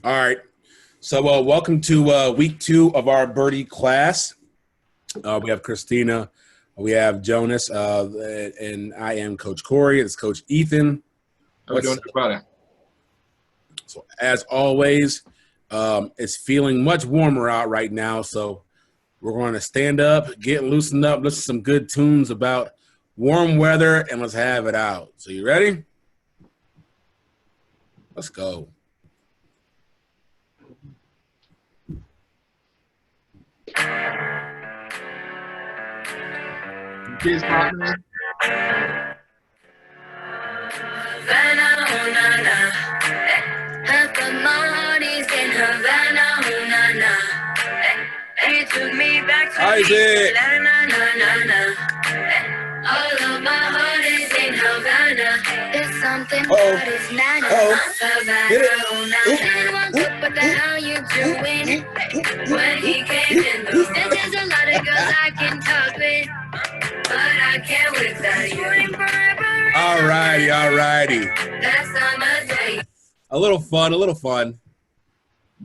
All right. So welcome to week 2 of our Birdie class. We have Christina, we have Jonas, and I am Coach Corey. It's Coach Ethan. How we doing, everybody? So as always, it's feeling much warmer out right now. So we're going to stand up, get loosened up, listen to some good tunes about warm weather, and let's have it out. So you ready? Let's go. Kids popping. Isaac. All of my heart is in Havana. It's something that is not Havana. What the hell you doing? When he came in the room, there's a lot of girls I can talk with, but I can't without you. All righty. That summer day. A little fun.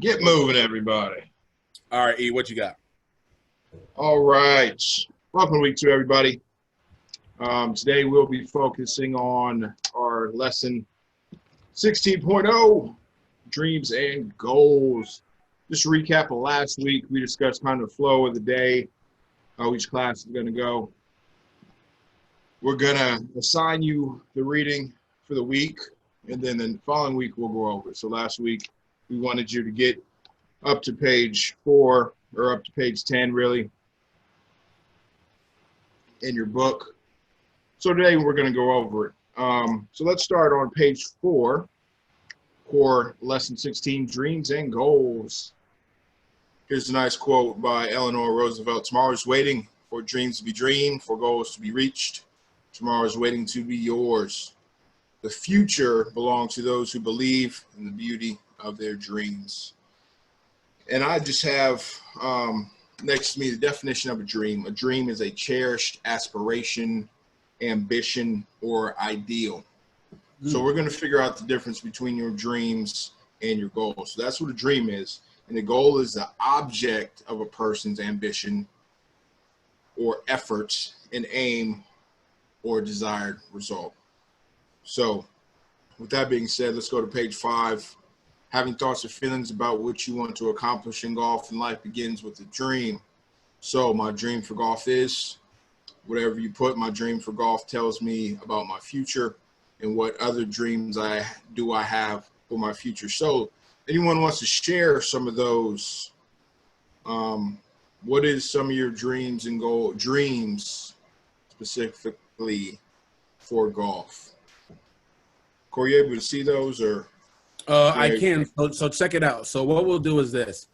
Get moving, everybody. All right, E, what you got? All right. Welcome to week 2, everybody. Today we'll be focusing on our lesson 16.0, dreams and goals. Just to recap of last week, we discussed kind of the flow of the day, how each class is going to go. We're going to assign you the reading for the week, and then the following week we'll go over it. So last week we wanted you to get up to page 4 or up to page 10, really, in your book. So today we're going to go over it. So let's start on page 4 for lesson 16, dreams and goals. Here's a nice quote by Eleanor Roosevelt. Tomorrow is waiting for dreams to be dreamed, for goals to be reached. Tomorrow is waiting to be yours. The future belongs to those who believe in the beauty of their dreams. And I just have next to me the definition of a dream. A dream is a cherished aspiration, ambition, or ideal. So we're going to figure out the difference between your dreams and your goals. So that's what a dream is. And the goal is the object of a person's ambition or efforts, an aim, or desired result. So with that being said, let's go to page 5. Having thoughts or feelings about what you want to accomplish in golf and life begins with a dream. So my dream for golf is, whatever you put, my dream for golf tells me about my future and what other dreams I have for my future. So anyone wants to share some of those? What is some of your dreams and dreams specifically for golf? Corey, you able to see those or? I can. So check it out. So what we'll do is this.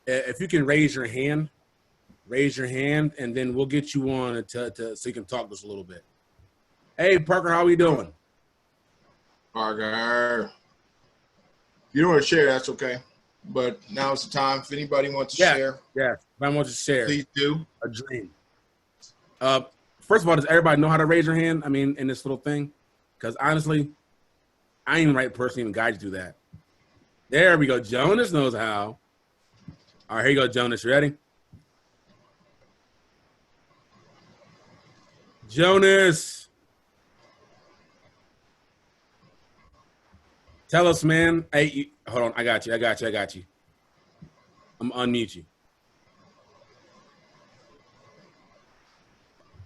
If you can raise your hand, and then we'll get you on so you can talk to us a little bit. Hey, Parker, how are we doing? Parker. If you don't want to share, that's okay. But now's the time. If anybody wants to share. Yeah, if I want to share. Please do. A dream. First of all, does everybody know how to raise your hand? I mean, in this little thing? Because honestly, I ain't the right person to even guide you through that. There we go. Jonas knows how. All right, here you go, Jonas. You ready? Jonas. Tell us, man. Hey, hold on. I got you. I'm going to unmute you.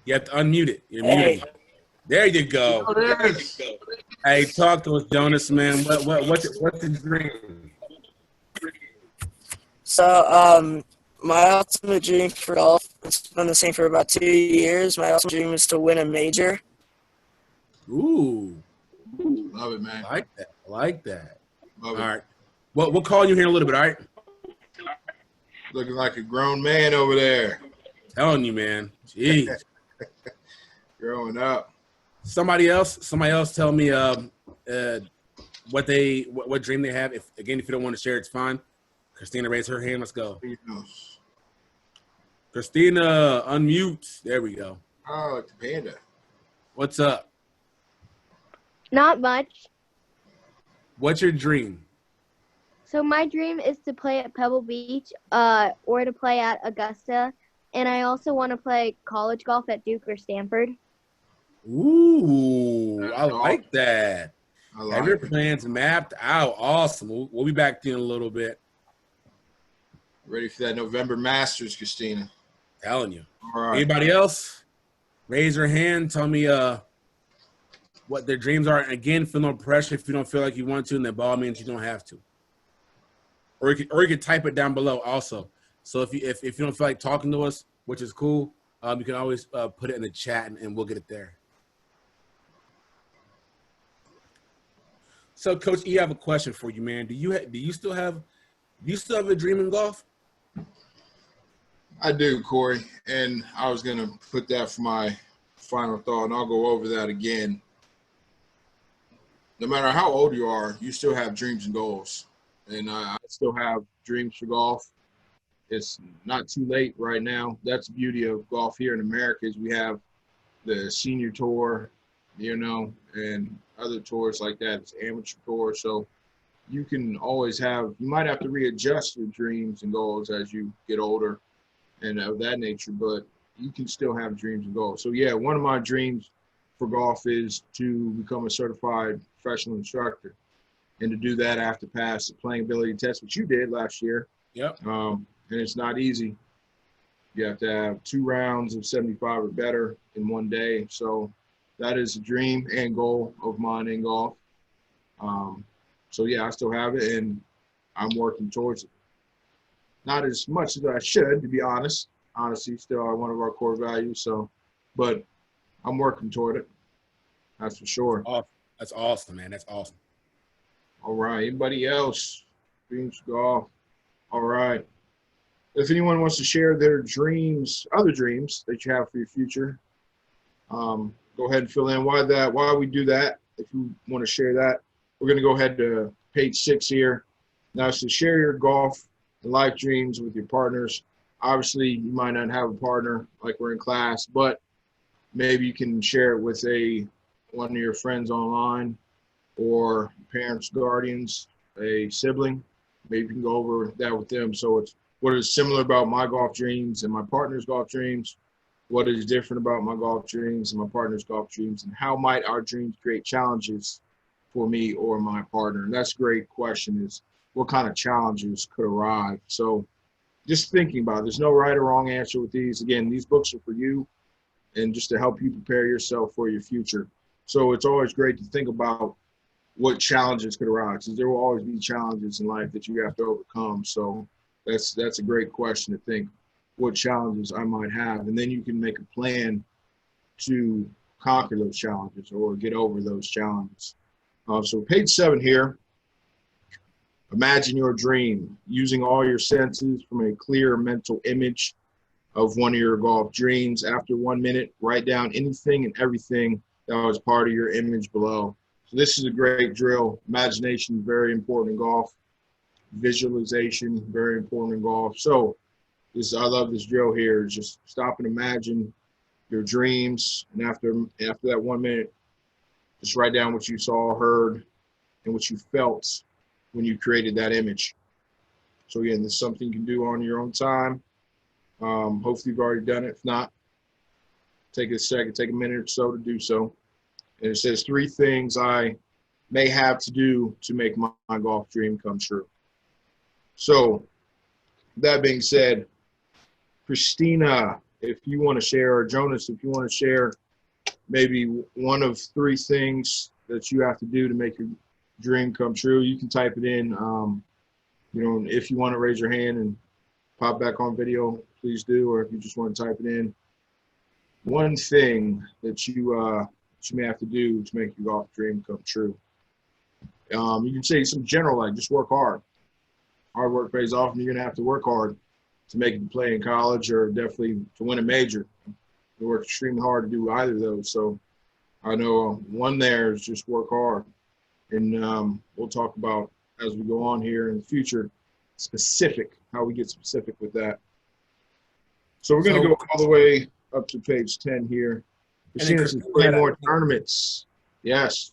You have to unmute it. You're muted. There you go. Hey, talk to us, Jonas, man. What's the dream? So, my ultimate dream for golf, it's been the same for about 2 years. My ultimate dream is to win a major. Ooh. Love it, man. I like that. Love all it. Right. Well, we'll call you here in a little bit, all right? Looking like a grown man over there. Telling you, man. Jeez. Growing up. Somebody else tell me what dream they have. If you don't want to share, it's fine. Christina, raise her hand. Let's go. Christina, unmute. There we go. Oh, like the panda. What's up? Not much. What's your dream? So my dream is to play at Pebble Beach, or to play at Augusta, and I also want to play college golf at Duke or Stanford. Ooh, I That's like that. I Have your like it. plans mapped out. Awesome. We'll be back to you in a little bit. Ready for that November Masters, Christina. Telling you. All right. Anybody else? Raise your hand. Tell me what their dreams are. And again, feel no pressure if you don't feel like you want to, and then by all means you don't have to. Or you can type it down below also. So if you don't feel like talking to us, which is cool, you can always put it in the chat and we'll get it there. So, Coach E, I have a question for you, man. Do you still have a dream in golf? I do, Corey, and I was going to put that for my final thought, and I'll go over that again. No matter how old you are, you still have dreams and goals, and I still have dreams for golf. It's not too late right now. That's the beauty of golf here in America is we have the senior tour, and other tours like that. It's amateur tour, so you can always you might have to readjust your dreams and goals as you get older and of that nature, but you can still have dreams and goals. So yeah, one of my dreams for golf is to become a certified professional instructor. And to do that, I have to pass the playing ability test, which you did last year. Yep. And it's not easy. You have to have 2 rounds of 75 or better in one day. So that is a dream and goal of mine in golf. So yeah, I still have it, and I'm working towards it. Not as much as I should, to be honest. Honesty still one of our core values. So, but I'm working toward it. That's for sure. Awesome. That's awesome, man. That's awesome. All right. Anybody else? Dreams golf. All right. If anyone wants to share their dreams, other dreams that you have for your future, go ahead and fill in why we do that. If you want to share that, we're going to go ahead to page 6 here. Now, it's to share your golf and life dreams with your partners. Obviously, you might not have a partner like we're in class, but maybe you can share it with one of your friends online or parents, guardians, a sibling. Maybe you can go over that with them. So it's what is similar about my golf dreams and my partner's golf dreams, what is different about my golf dreams and my partner's golf dreams, and how might our dreams create challenges for me or my partner? And that's a great question, is what kind of challenges could arrive? So just thinking about it, there's no right or wrong answer with these. Again, these books are for you and just to help you prepare yourself for your future. So it's always great to think about what challenges could arise, because there will always be challenges in life that you have to overcome. So that's a great question to think what challenges I might have, and then you can make a plan to conquer those challenges or get over those challenges. So page 7 here, imagine your dream, using all your senses from a clear mental image of one of your golf dreams. After 1 minute, write down anything and everything that was part of your image below. So this is a great drill. Imagination is very important in golf. Visualization, very important in golf. So I love this drill here. Just stop and imagine your dreams. And after that 1 minute, just write down what you saw, heard, and what you felt when you created that image. So again, this is something you can do on your own time. Hopefully you've already done it. If not, take a minute or so to do so. And it says 3 things I may have to do to make my golf dream come true. So that being said, Christina, if you want to share, or Jonas, if you want to share maybe one of 3 things that you have to do to make your dream come true, you can type it in. If you want to raise your hand and pop back on video, please do. Or if you just want to type it in, one thing that you may have to do to make your golf dream come true. You can say some general, like just work hard. Hard work pays off, and you're going to have to work hard to make it to play in college, or definitely to win a major. You work extremely hard to do either of those. So I know one there is just work hard. And we'll talk about, as we go on here in the future, how we get specific with that. So we're going to go all the way up to page 10 here. Christina says play more tournaments. Yes.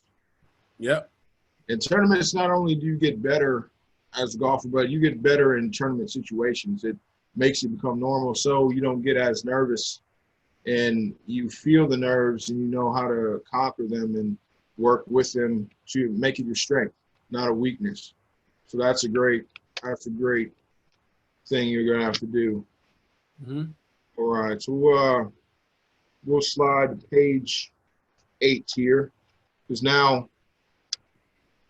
Yep. In tournaments, not only do you get better as a golfer, but you get better in tournament situations. It makes you become normal so you don't get as nervous, and you feel the nerves and you know how to conquer them and work with them to make it your strength, not a weakness. So that's a great thing you're gonna have to do. Mm-hmm. All right, so we'll slide to page 8 here, because now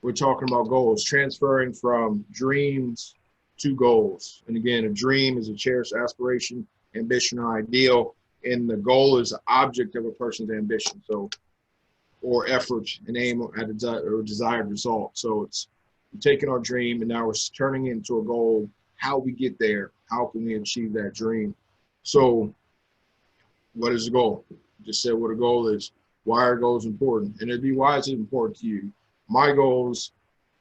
we're talking about goals, transferring from dreams to goals. And again, a dream is a cherished aspiration, ambition, or ideal, and the goal is the object of a person's ambition, so or effort and aim at a desired result. So it's taking our dream and now we're turning it into a goal. How we get there? How can we achieve that dream? So, what is the goal? Just said what a goal is. Why are goals important? And it'd be why is it important to you? My goals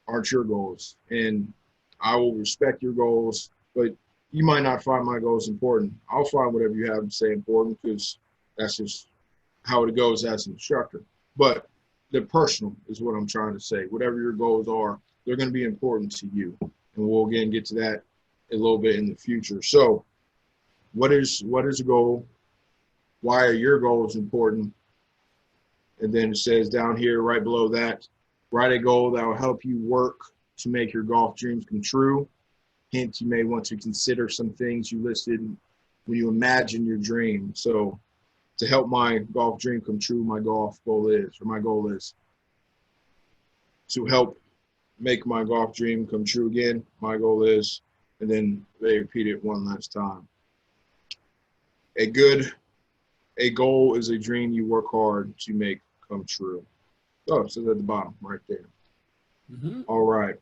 aren't your goals, and I will respect your goals, but you might not find my goals important. I'll find whatever you have to say important, because that's just how it goes as an instructor. But the personal is what I'm trying to say. Whatever your goals are, they're going to be important to you, and we'll again get to that a little bit in the future. So, what is a goal? Why are your goals important? And then it says down here, right below that, write a goal that will help you work to make your golf dreams come true. Hint, you may want to consider some things you listed when you imagine your dream. So to help my golf dream come true, my goal is to help make my golf dream come true again. My goal is, and then they repeat it one last time. A goal is a dream you work hard to make come true. Oh, it says at the bottom right there. Mm-hmm. All right.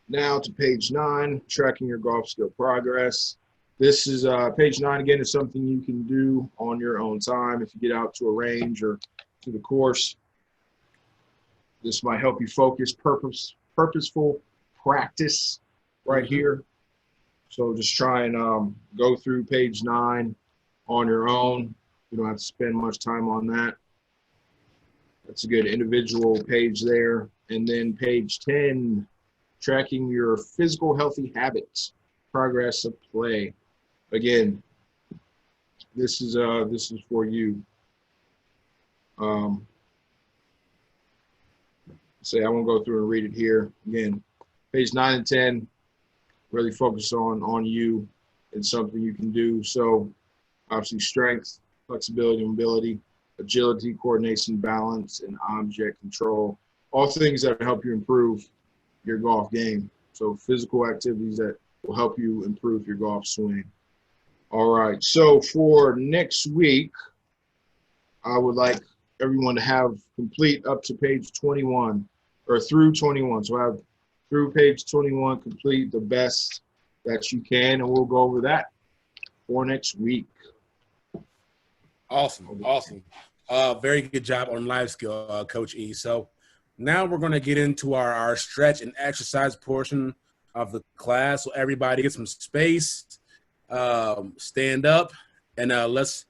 Now to page 9, tracking your golf skill progress. This is page 9 again is something you can do on your own time if you get out to a range or to the course. This might help you focus, purposeful practice right here. So just try and go through page 9 on your own. You don't have to spend much time on that. That's a good individual page there. And then page 10, tracking your physical healthy habits, progress of play. Again, this is for you. Say I won't go through and read it here. Again, page 9 and 10 really focus on you and something you can do. So obviously strength, flexibility, mobility, agility, coordination, balance, and object control. All things that help you improve your golf game. So physical activities that will help you improve your golf swing. All right, so for next week, I would like everyone to have complete up to page 21 or through 21. So have through page 21 complete the best that you can, and we'll go over that for next week. Awesome. Very good job on life skill, Coach E. So now we're going to get into our stretch and exercise portion of the class. So everybody get some space, stand up, and let's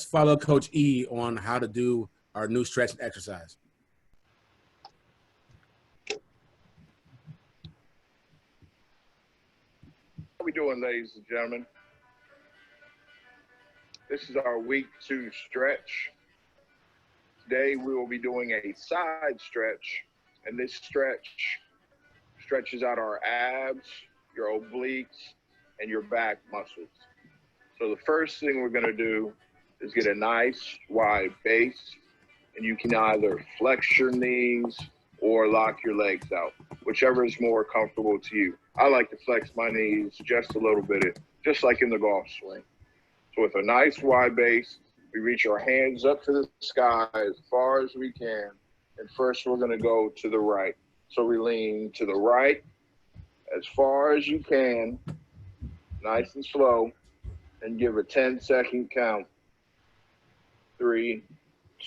follow Coach E on how to do our new stretch and exercise. How we doing, ladies and gentlemen? This is our week 2 stretch. Today we will be doing a side stretch, and this stretch stretches out our abs, your obliques, and your back muscles. So the first thing we're going to do is get a nice wide base, and you can either flex your knees or lock your legs out, whichever is more comfortable to you. I like to flex my knees just a little bit, just like in the golf swing. So with a nice wide base, we reach our hands up to the sky as far as we can. And first we're going to go to the right. So we lean to the right as far as you can, nice and slow, and give a 10-second count. 3,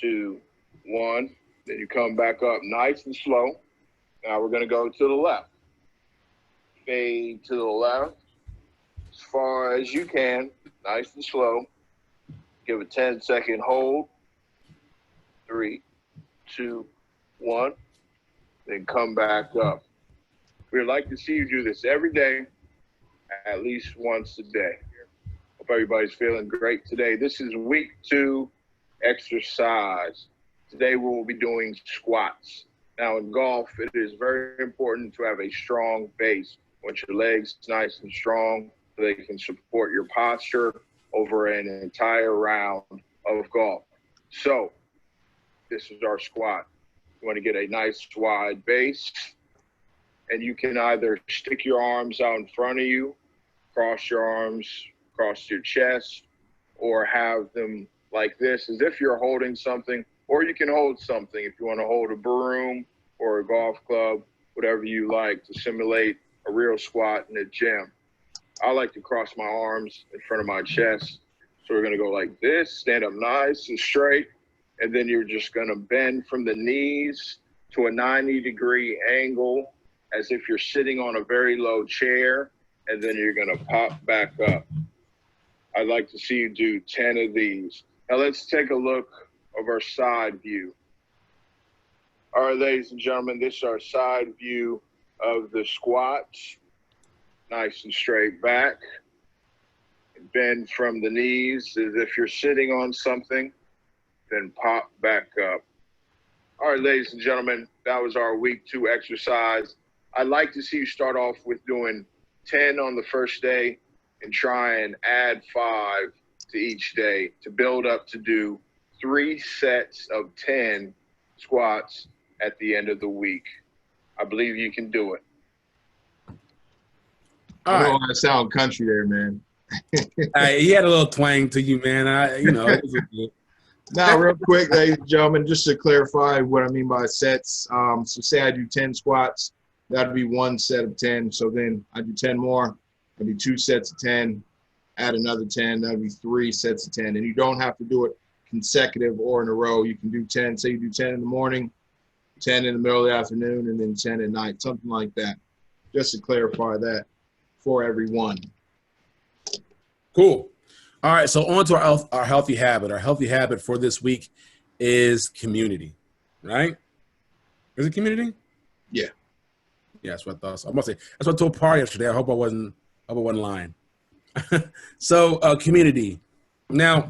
2, 1. Then you come back up nice and slow. Now we're going to go to the left. Fade to the left as far as you can, nice and slow. Give a 10-second hold. 3, 2, 1. Then come back up. We'd like to see you do this every day, at least once a day. Hope everybody's feeling great today. This is week 2 exercise. Today we will be doing squats. Now in golf, it is very important to have a strong base. Want your legs nice and strong so they can support your posture over an entire round of golf. So this is our squat. You want to get a nice wide base, and you can either stick your arms out in front of you, cross your arms across your chest, or have them like this as if you're holding something, or you can hold something if you want to hold a broom or a golf club, whatever you like, to simulate a real squat in the gym. I like to cross my arms in front of my chest. So we're going to go like this, stand up nice and straight, and then you're just going to bend from the knees to a 90-degree angle as if you're sitting on a very low chair, and then you're going to pop back up. I'd like to see you do 10 of these. Now let's take a look of our side view. All right, ladies and gentlemen, this is our side view of the squats. Nice and straight back. Bend from the knees as if you're sitting on something, then pop back up. All right, ladies and gentlemen, that was our week 2 exercise. I'd like to see you start off with doing 10 on the first day and try and add 5 to each day to build up to do 3 sets of 10 squats at the end of the week. I believe you can do it. I don't want to sound country there, man. He had a little twang to you, man. It was good. Now, real quick, ladies and gentlemen, just to clarify what I mean by sets. So say I do 10 squats, that'd be 1 set of 10. So then I do 10 more, that'd be 2 sets of 10, add another 10, that'd be 3 sets of 10. And you don't have to do it consecutive or in a row. You can do 10, say you do 10 in the morning, 10 in the middle of the afternoon, and then 10 at night, something like that. Just to clarify that for everyone. Cool. All right, so on to our healthy habit. Our healthy habit for this week is community, right? Is it community? Yeah. Yeah, that's what I thought. So I must say, that's what I told Par yesterday. I hope I wasn't lying. So community. Now,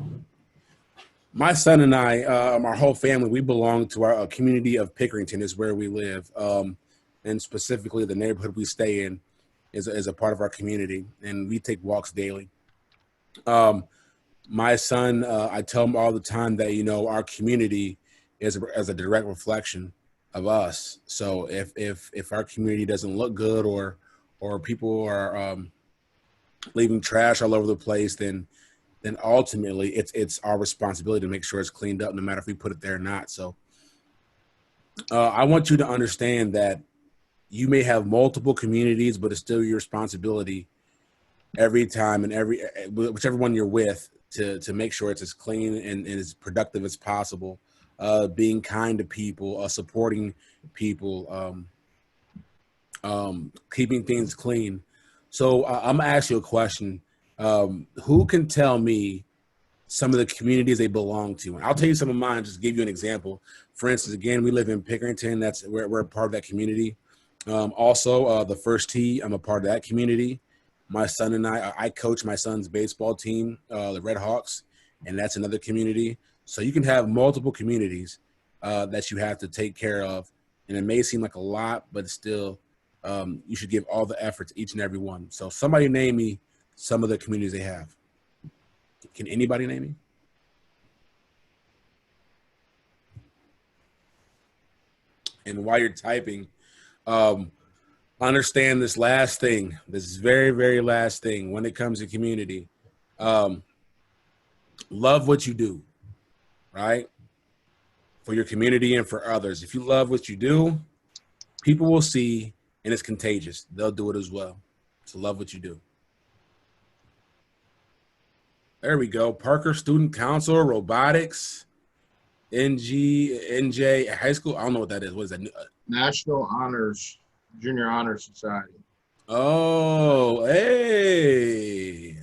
my son and I, our whole family, we belong to our community of Pickerington is where we live. And specifically the neighborhood we stay in is a part of our community, and we take walks daily. My son, I tell him all the time that, our community is a direct reflection of us. So if our community doesn't look good or people are leaving trash all over the place, then ultimately it's our responsibility to make sure it's cleaned up, no matter if we put it there or not. So I want you to understand that you may have multiple communities, but it's still your responsibility every time and whichever one you're with to make sure it's as clean and as productive as possible. Being kind to people, supporting people, keeping things clean. So I'm gonna ask you a question. Who can tell me some of the communities they belong to? And I'll tell you some of mine, just to give you an example. For instance, again, we live in Pickerington. We're a part of that community. Also, the First Tee, I'm a part of that community. My son and I coach my son's baseball team, the Red Hawks, and that's another community. So you can have multiple communities that you have to take care of. And it may seem like a lot, but still, you should give all the effort to each and every one. So somebody name me some of the communities they have. Can anybody name me? And while you're typing, understand this last thing, this very, very last thing when it comes to community. Love what you do, right? For your community and for others. If you love what you do, people will see, and it's contagious. They'll do it as well. So love what you do. There we go. Parker Student Council, robotics, NJ high school. I don't know what that is. What is that? National Honors, Junior Honor Society. Oh, hey.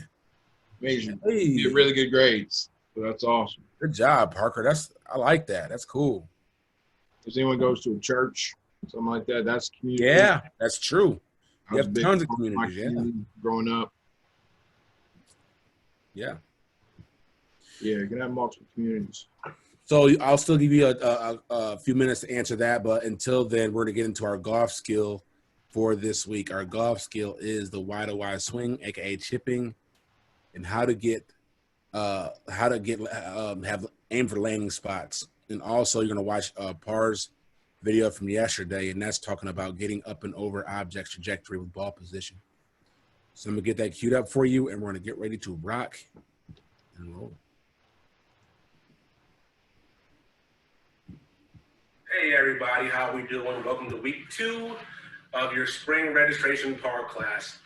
Amazing. Hey. You get really good grades. So that's awesome. Good job, Parker. I like that. That's cool. If anyone goes to a church, something like that, that's community. Yeah, that's true. I was a big tons of part my communities, yeah. community growing up. Yeah. Yeah, you can have multiple communities. So I'll still give you a few minutes to answer that, but until then, we're gonna get into our golf skill for this week. Our golf skill is the wide swing, aka chipping, and how to have aim for landing spots. And also, you're gonna watch Par's video from yesterday, and that's talking about getting up and over objects trajectory with ball position. So I'm gonna get that queued up for you, and we're gonna get ready to rock and roll. Hey everybody, how we doing? Welcome to week 2 of your spring registration par class.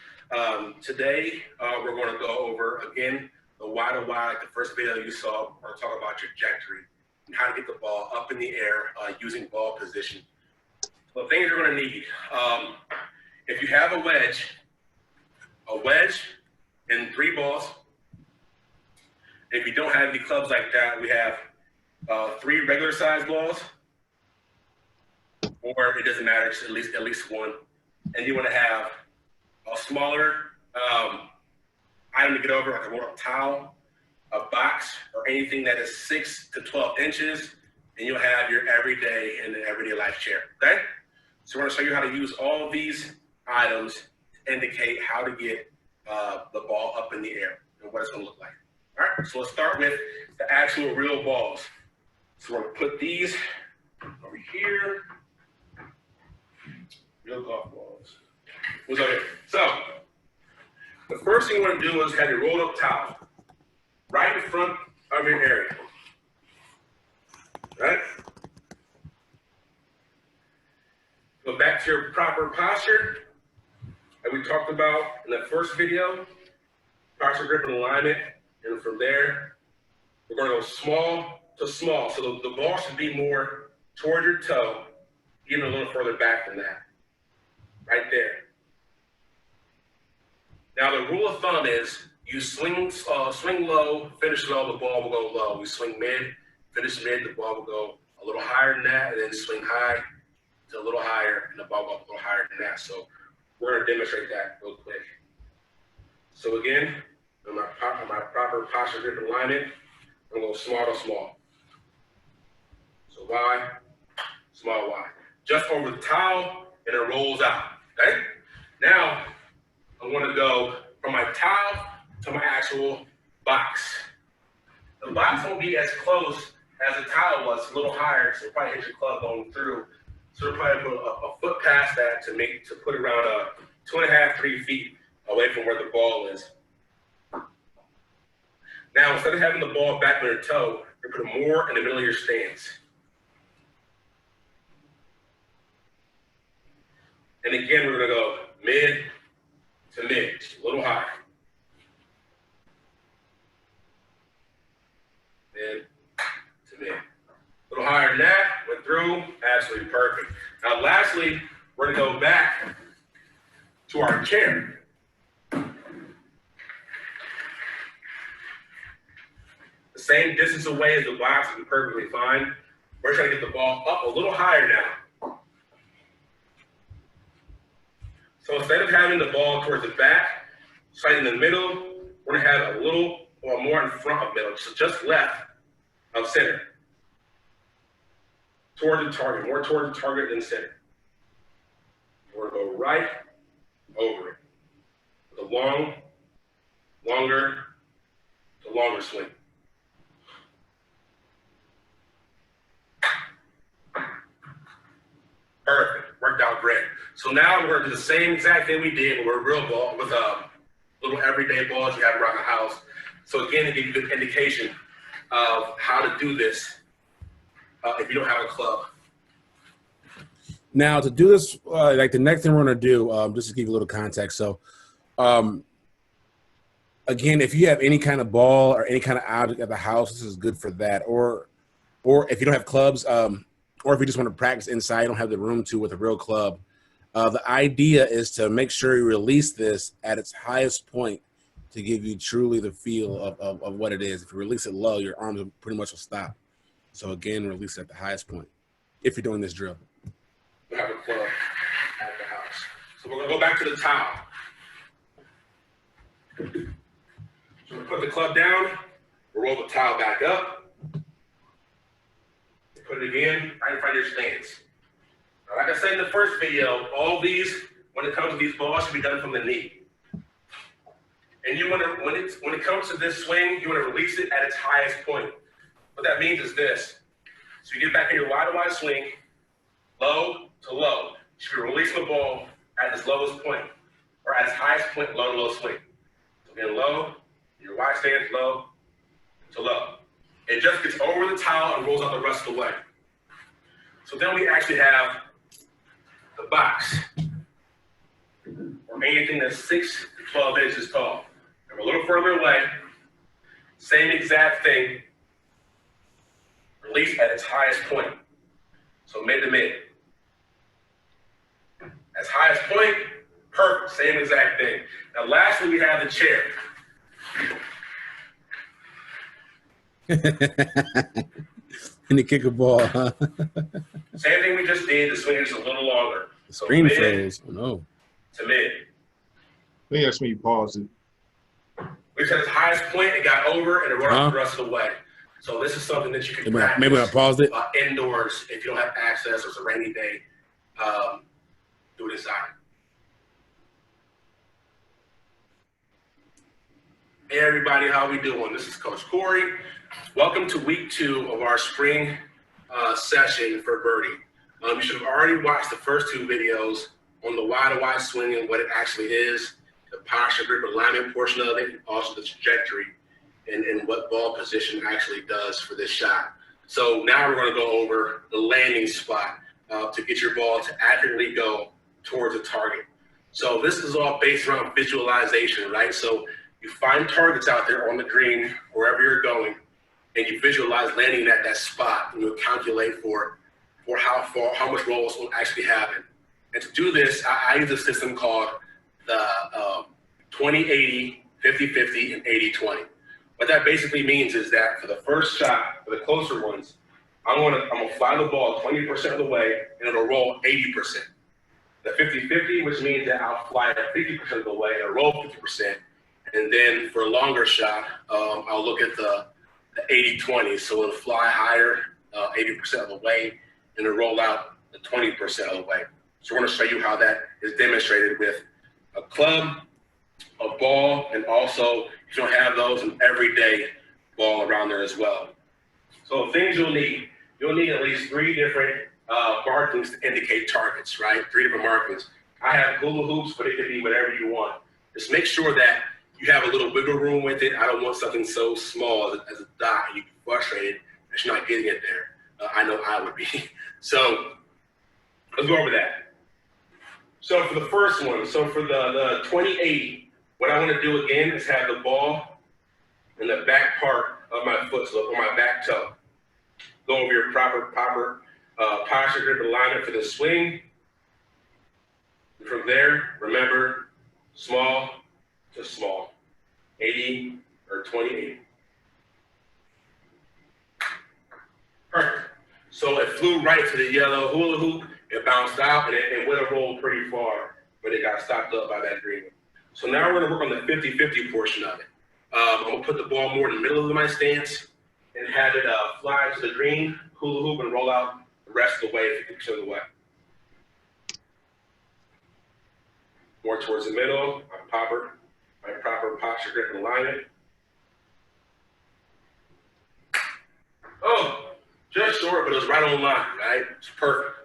Today we're going to go over again the wide, the first video you saw. We're going to talk about trajectory and how to get the ball up in the air using ball position. The things you're going to need, if you have a wedge and 3 balls. If you don't have any clubs like that, we have 3 regular size balls. Or it doesn't matter, just at least one. And you want to have a smaller item to get over, like a roll-up towel, a box, or anything that is 6 to 12 inches, and you'll have your everyday and everyday life chair. Okay? So we're going to show you how to use all these items to indicate how to get the ball up in the air and what it's going to look like. All right? So let's start with the actual real balls. So we're going to put these over here. Real golf balls. So, the first thing you want to do is have your rolled up towel right in front of your area. Right? Go back to your proper posture that we talked about in the first video. Posture, grip, and alignment. And from there, we're going to go small to small. So the ball should be more toward your toe, even a little further back than that. Right there. Now the rule of thumb is you swing low, finish low, the ball will go low. We swing mid, finish mid, the ball will go a little higher than that, and then swing high to a little higher, and the ball will go a little higher than that. So we're going to demonstrate that real quick. So again, on my proper posture, grip, and alignment, I'm going to go small to small. So Y, small Y. Just over the towel, and it rolls out. Okay? Now, I want to go from my towel to my actual box. The box won't be as close as the towel was, a little higher, so probably hit your club going through. So we'll probably put a foot past that to put around 2.5, 3 feet away from where the ball is. Now, instead of having the ball back on your toe, you're putting more in the middle of your stance. And again, we're going to go mid to mid, a little higher. Mid to mid. A little higher than that, went through, absolutely perfect. Now, lastly, we're going to go back to our chair. The same distance away as the box will be perfectly fine. We're trying to get the ball up a little higher now. So instead of having the ball towards the back, slightly in the middle, we're going to have a little or more in front of middle, so just left of center. Toward the target, more toward the target than center. We're going to go right over it. With a longer swing. Perfect. Worked out great. So now we're going to do the same exact thing we did with a real ball, with little everyday balls you have around the house. So again, to give you a good indication of how to do this if you don't have a club. Now to do this, like the next thing we're going to do, just to give you a little context. So again, if you have any kind of ball or any kind of object at the house, this is good for that. Or if you don't have clubs, or if you just want to practice inside, you don't have the room to with a real club. The idea is to make sure you release this at its highest point to give you truly the feel of what it is. If you release it low, your arms pretty much will stop. So again, release it at the highest point if you're doing this drill. You have a club at the house. So we're going to go back to the towel. So we're going to put the club down. We'll roll the towel back up. Put it again right in front of your stance. Now, like I said in the first video, all these, when it comes to these balls, should be done from the knee. And you want to, when it comes to this swing, you want to release it at its highest point. What that means is this. So you get back in your wide swing, low to low. You should be releasing the ball at its lowest point, or at its highest point, low to low swing. So again, low, your wide stance, low to low. It just gets over the towel and rolls out the rest of the way. So then we actually have the box, or anything that's 6 to 12 inches tall. And a little further away, same exact thing, release at its highest point. So mid to mid. As highest point, perfect, same exact thing. Now lastly, we have the chair. And the kick a ball, huh? Same thing we just did, the swing is a little longer. The So screen mid froze. Oh, no. to mid. I think that's when you paused it. We said its highest point, it got over, and it went the rest of the way. So this is something that you can practice Maybe I paused it. Indoors if you don't have access or it's a rainy day. Do it inside. Hey everybody, how we doing? This is Coach Corey. Welcome to week 2 of our spring session for Birdie. You should have already watched the first 2 videos on the wide swing and what it actually is, the posture, grip, alignment portion of it, and also the trajectory and what ball position actually does for this shot. So now we're going to go over the landing spot to get your ball to accurately go towards a target. So this is all based around visualization, right? So you find targets out there on the green, wherever you're going, and you visualize landing at that spot, and you calculate for how much roll will actually happen. And to do this, I use a system called the 20-80, 50-50, and 80-20. What that basically means is that for the first shot, for the closer ones, I'm gonna fly the ball 20% of the way, and it'll roll 80%. The 50-50, which means that I'll fly it 50% of the way, and it'll roll 50%. And then for a longer shot, I'll look at the 80-20. So it'll fly higher 80% of the way, and it'll roll out the 20% of the way. So we're going to show you how that is demonstrated with a club, a ball, and also, if you don't have those, an everyday ball around there as well. So things you'll need at least 3 different markings to indicate targets, right? 3 different markings. I have hula hoops, but it could be whatever you want. Just make sure that you have a little wiggle room with it. I don't want something so small as a dot. You get frustrated that you're not getting it there. I know I would be. So let's go over that. So for the first one, so for the 20-80, what I want to do again is have the ball in the back part of my foot, so on my back toe. Go over your proper posture, grip, alignment for the swing. And from there, remember, small to small. 80 or 20-80. Perfect. So it flew right to the yellow hula hoop. It bounced out, and it would have rolled pretty far, but it got stopped up by that green. So now we're going to work on the 50-50 portion of it. I'm going to put the ball more in the middle of my stance and have it fly to the green, hula hoop, and roll out the rest of the way, 50% of the way. More towards the middle, my proper posture, grip, and alignment. Oh, just short, but it was right on line, right? It's perfect.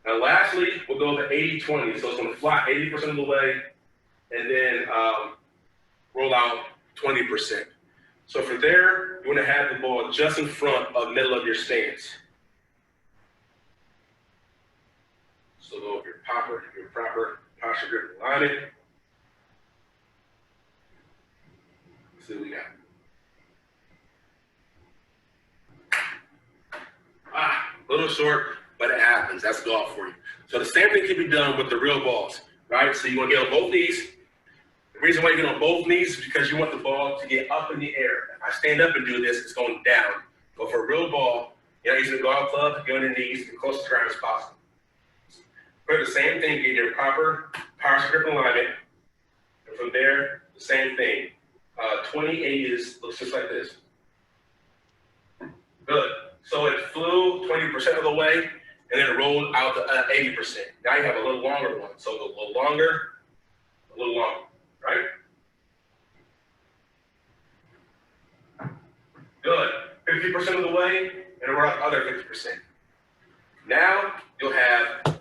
And lastly, we'll go to 80-20. So it's going to fly 80% of the way and then roll out 20%. So from there, you want to have the ball just in front of the middle of your stance. So go with your proper posture, grip, and alignment. Let's see what we got. A little short, but it happens. That's golf for you. So the same thing can be done with the real balls, right? So you want to get on both knees. The reason why you get on both knees is because you want the ball to get up in the air. If I stand up and do this, it's going down. But for a real ball, using a golf club, get on your knees as close to the ground as possible. For the same thing, get your proper power grip alignment. And from there, the same thing. 2080 looks just like this. Good. So it flew 20% of the way, and then it rolled out to 80%. Now you have a little longer one. So a little longer, right? Good. 50% of the way, and we're up other 50%. Now you'll have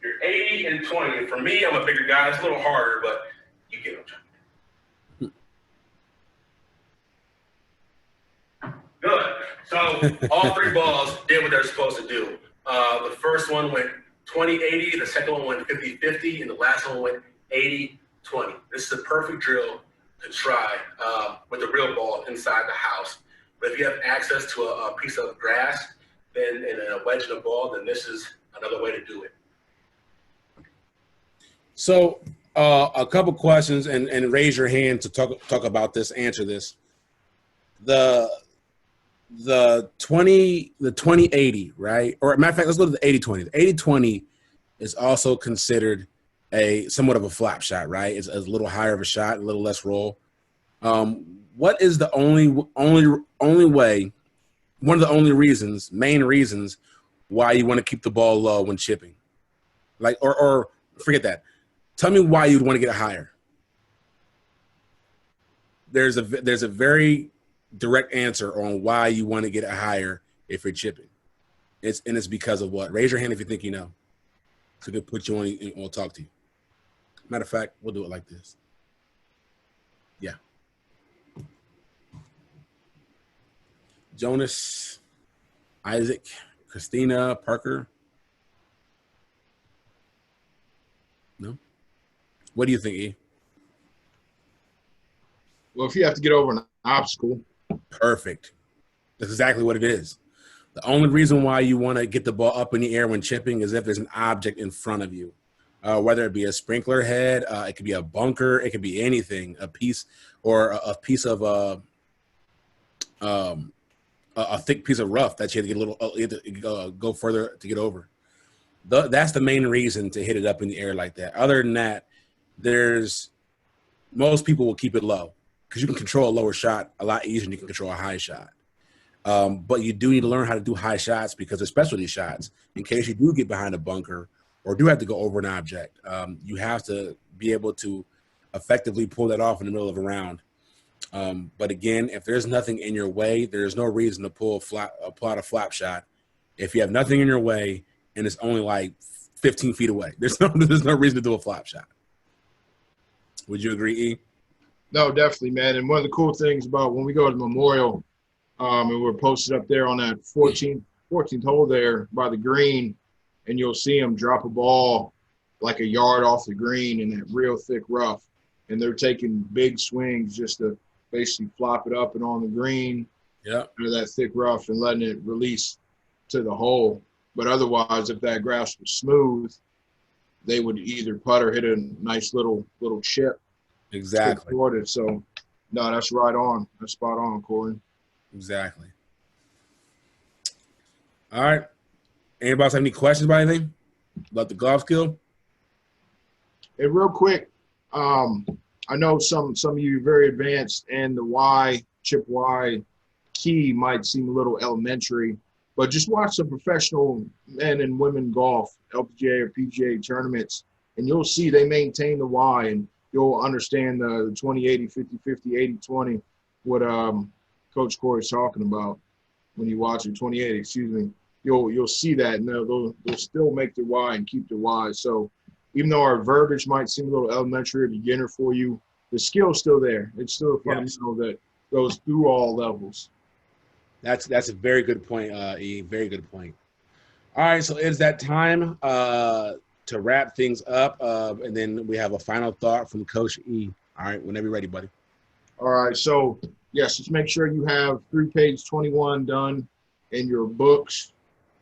your 80 and 20. And for me, I'm a bigger guy. It's a little harder, but you get what I'm trying to do. Good. So all three balls did what they're supposed to do. The first one went 20-80, the second one went 50-50, and the last one went 80-20. This is a perfect drill to try with a real ball inside the house. But if you have access to a piece of grass and a wedge in a ball, then this is another way to do it. So a couple questions, and raise your hand to talk about this, answer this. The 20-80, right? Or matter of fact, let's go to the 80-20. The 80-20 is also considered somewhat of a flap shot, right? It's a little higher of a shot, a little less roll. What is the only way, one of the only main reasons why you want to keep the ball low when chipping? Like, or forget that. Tell me why you'd want to get it higher. There's a very direct answer on why you want to get it higher if you're chipping. It's because of what? Raise your hand if you think you know. So we can put you on and we'll talk to you. Matter of fact, we'll do it like this. Yeah. Jonas, Isaac, Christina, Parker. No? What do you think, E? Well, if you have to get over an obstacle. Perfect. That's exactly what it is. The only reason why you want to get the ball up in the air when chipping is if there's an object in front of you, whether it be a sprinkler head, it could be a bunker, it could be anything, a piece or a piece of a thick piece of rough that you have to get you have to go further to get over. That's the main reason to hit it up in the air like that. Other than that, most people will keep it low because you can control a lower shot a lot easier than you can control a high shot. But you do need to learn how to do high shots because they're specialty shots. In case you do get behind a bunker or do have to go over an object, you have to be able to effectively pull that off in the middle of a round. But again, if there's nothing in your way, there's no reason to apply a flap shot. If you have nothing in your way and it's only like 15 feet away, there's no reason to do a flap shot. Would you agree, E? No, definitely, man. And one of the cool things about when we go to the Memorial, and we're posted up there on that 14th hole there by the green, and you'll see them drop a ball like a yard off the green in that real thick rough. And they're taking big swings just to basically flop it up and on the green, out of that thick rough and letting it release to the hole. But otherwise, if that grass was smooth, they would either putt or hit a nice little chip. Exactly. Toward it. So, no, that's right on. That's spot on, Corey. Exactly. All right. Anybody else have any questions about anything? About the golf skill? Hey, real quick, I know some of you are very advanced, and the chip Y key might seem a little elementary, but just watch some professional men and women golf, LPGA or PGA tournaments, and you'll see they maintain the Y, and you'll understand the 20-80, 50-50, 80-20, what Coach Corey's talking about when you watch it, 20-80, excuse me. You'll see that, and they'll still make the Y and keep the Y. So even though our verbiage might seem a little elementary or beginner for you, the skill's still there. It's still a fundamental that goes through all levels. That's a very good point, E. Very good point. All right, so it's that time to wrap things up, and then we have a final thought from Coach E. All right, whenever you're ready, buddy. All right, so, yes, just make sure you have 3-page 21 done in your books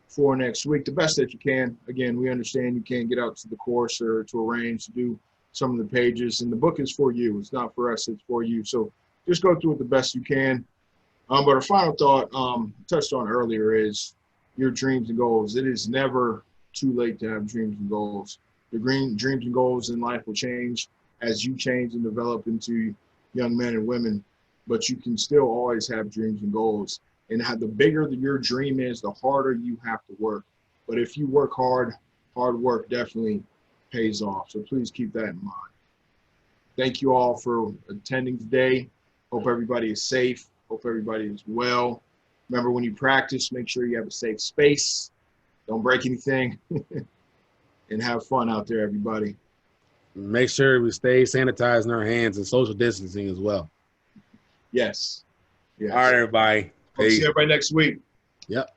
for next week, the best that you can. Again, we understand you can't get out to the course or to a range to do some of the pages, and the book is for you. It's not for us, it's for you. So just go through it the best you can. But our final thought, touched on earlier, is your dreams and goals. It is never too late to have dreams and goals. The dreams and goals in life will change as you change and develop into young men and women, but you can still always have dreams and goals. And the bigger your dream is, the harder you have to work. But if you work hard, hard work definitely pays off. So please keep that in mind. Thank you all for attending today. Hope everybody is safe. Hope everybody is well. Remember, when you practice, make sure you have a safe space. Don't break anything. And have fun out there, everybody. Make sure we stay sanitizing our hands and social distancing as well. Yes. All right, everybody. Hope to see everybody next week. Yep.